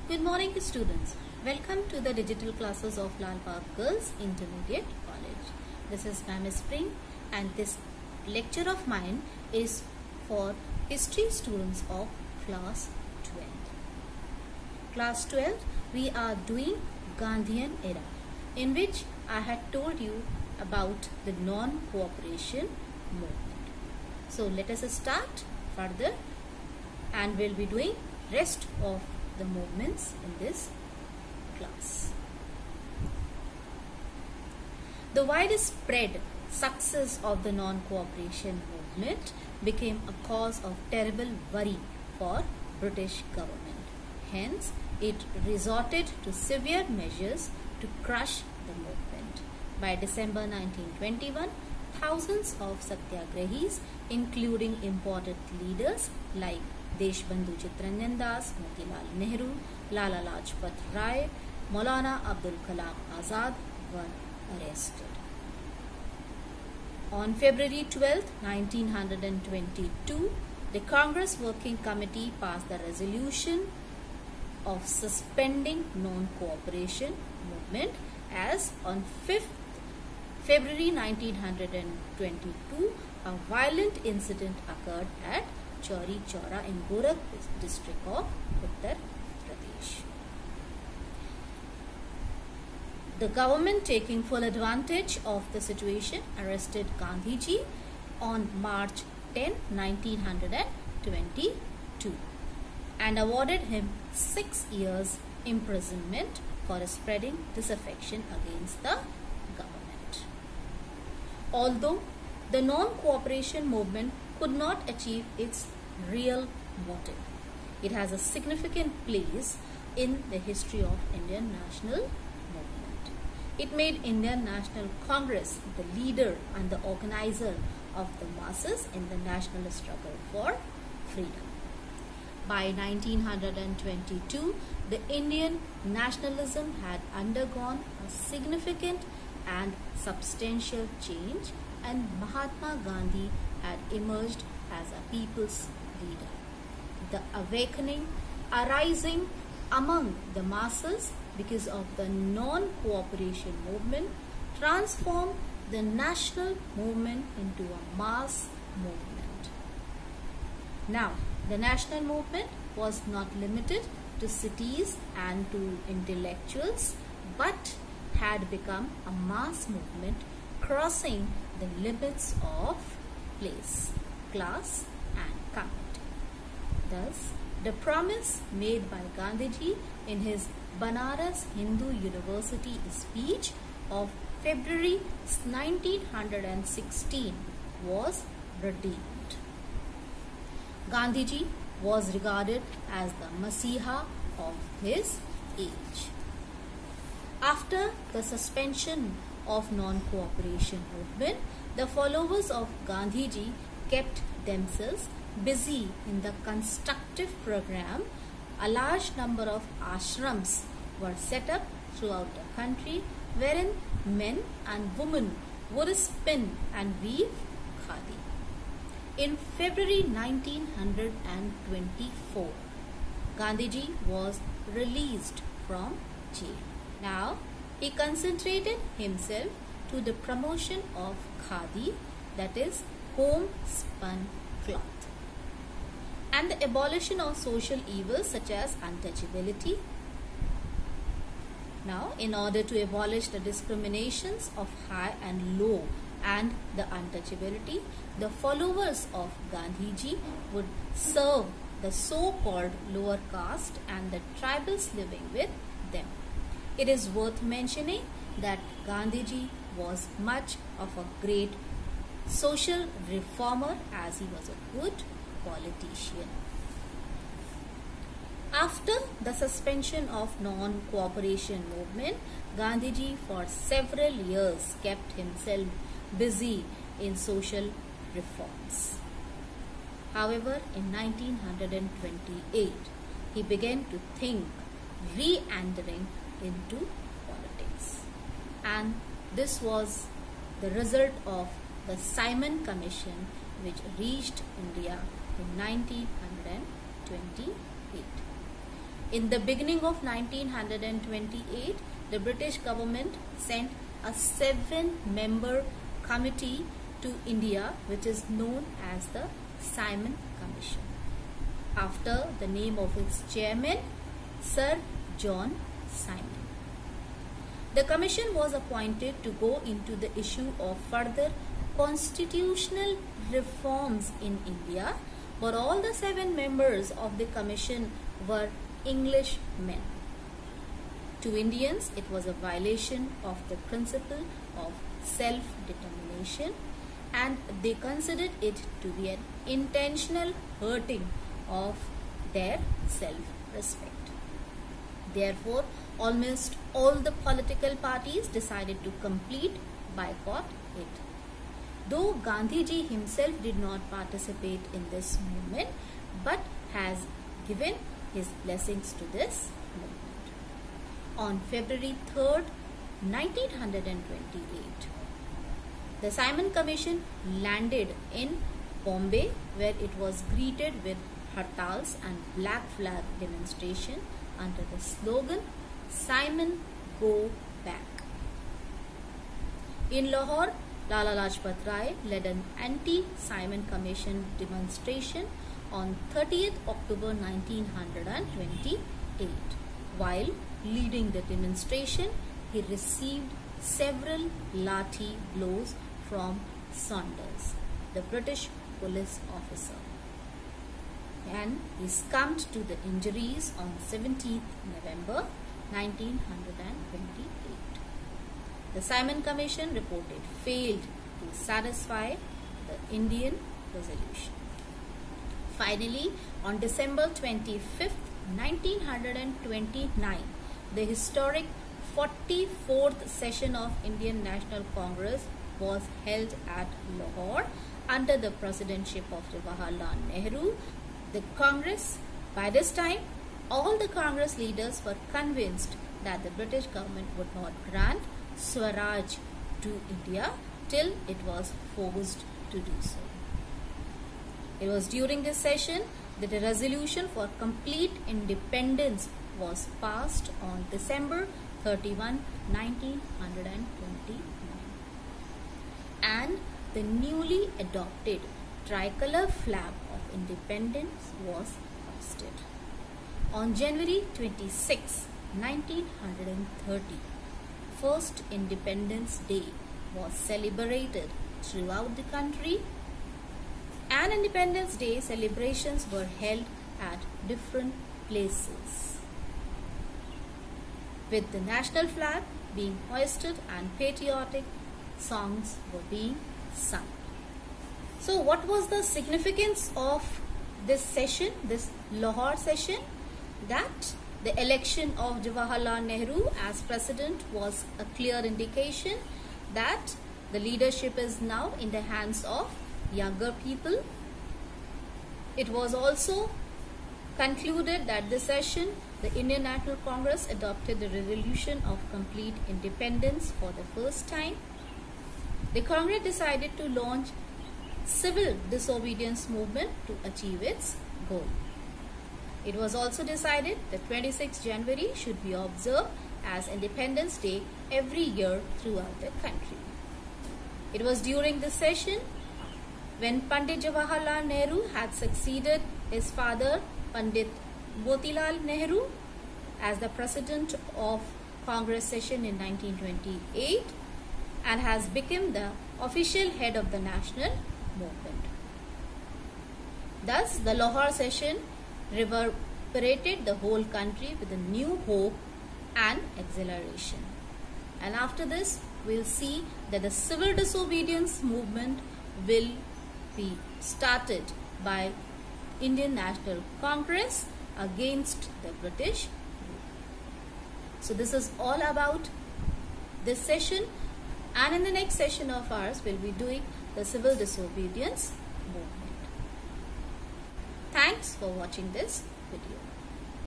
Good morning students. Welcome to the digital classes of Lal Bagh Girls Intermediate College. This is Ma'am Spring and this lecture of mine is for history students of class 12th. Class 12 we are doing Gandhian era, in which I had told you about the non-cooperation movement. So let us start further and we'll be doing rest of the movements in this class. The widespread success of the non-cooperation movement became a cause of terrible worry for British government. Hence, it resorted to severe measures to crush the movement. By December 1921, thousands of satyagrahis, including important leaders like Deshbandhu Chittaranjan Das, Motilal Nehru, Lala Lajpat Rai, Maulana Abdul Kalam Azad were arrested. On February 12, 1922, the Congress Working Committee passed the resolution of suspending non-cooperation movement, as on 5th February 1922, a violent incident occurred at Chauri Chaura in Gorakhpur district of Uttar Pradesh. The government, taking full advantage of the situation, arrested Gandhiji on March 10, 1922 and awarded him 6 years imprisonment for spreading disaffection against the government. Although the non-cooperation movement could not achieve its real motive, it has a significant place in the history of Indian national movement. It made Indian National Congress the leader and the organizer of the masses in the national struggle for freedom. By 1922, the Indian nationalism had undergone a significant and substantial change, and Mahatma Gandhi had emerged as a people's leader. The awakening arising among the masses because of the non-cooperation movement transformed the national movement into a mass movement. Now, the national movement was not limited to cities and to intellectuals, but had become a mass movement crossing the limits of place, class and community. Thus, the promise made by Gandhiji in his Banaras Hindu University speech of February 1916 was redeemed. Gandhiji was regarded as the Masiha of his age. After the suspension of non-cooperation movement, the followers of Gandhiji kept themselves busy in the constructive program. A large number of ashrams were set up throughout the country, wherein men and women would spin and weave khadi. In February 1924, Gandhiji was released from jail. Now, he concentrated himself to the promotion of khadi, that is home-spun cloth, and the abolition of social evils such as untouchability. Now, in order to abolish the discriminations of high and low and the untouchability, the followers of Gandhiji would serve the so-called lower caste and the tribals living with them. It is worth mentioning that Gandhiji was much of a great social reformer, as he was a good politician. After the suspension of non-cooperation movement, Gandhiji for several years kept himself busy in social reforms. However, in 1928, he began to think re-entering into politics, and this was the result of the Simon Commission, which reached India in 1928. In the beginning of 1928, the British government sent a 7-member committee to India, which is known as the Simon Commission, after the name of its chairman, Sir John Simon. The commission was appointed to go into the issue of further constitutional reforms in India, but all the 7 members of the commission were Englishmen. To Indians, it was a violation of the principle of self-determination, and they considered it to be an intentional hurting of their self-respect. Therefore, almost all the political parties decided to complete boycott it. Though Gandhiji himself did not participate in this movement, but has given his blessings to this movement. On February 3rd, 1928, the Simon Commission landed in Bombay, where it was greeted with hartals and black flag demonstration under the slogan, "Simon, go back." In Lahore, Lala Lajpat Rai led an anti-Simon Commission demonstration on 30th October 1928. While leading the demonstration, he received several lathi blows from Saunders, the British police officer, and he succumbed to the injuries on 17th November 1928. The Simon Commission reported failed to satisfy the Indian resolution. Finally, on December 25th, 1929, the historic 44th session of Indian National Congress was held at Lahore under the presidency of Jawaharlal Nehru. The Congress, by this time, all the Congress leaders were convinced that the British government would not grant Swaraj to India till it was forced to do so. It was during this session that a resolution for complete independence was passed on December 31, 1929, and the newly adopted tricolor flag of independence was hoisted. On January 26, 1930, First Independence Day was celebrated throughout the country, and Independence Day celebrations were held at different places, with the national flag being hoisted and patriotic songs were being sung. So what was the significance of this session, this Lahore session? That the election of Jawaharlal Nehru as president was a clear indication that the leadership is now in the hands of younger people. It was also concluded that this session, the Indian National Congress adopted the resolution of complete independence for the first time. The Congress decided to launch civil disobedience movement to achieve its goal. It was also decided that 26th January should be observed as Independence Day every year throughout the country. It was during this session when Pandit Jawaharlal Nehru had succeeded his father Pandit Motilal Nehru as the president of Congress session in 1928 and has become the official head of the national movement. Thus, the Lahore session reverberated the whole country with a new hope and exhilaration. And after this, we'll see that the civil disobedience movement will be started by Indian National Congress against the British rule. So this is all about this session, and in the next session of ours, we'll be doing the civil disobedience movement. Thanks for watching this video.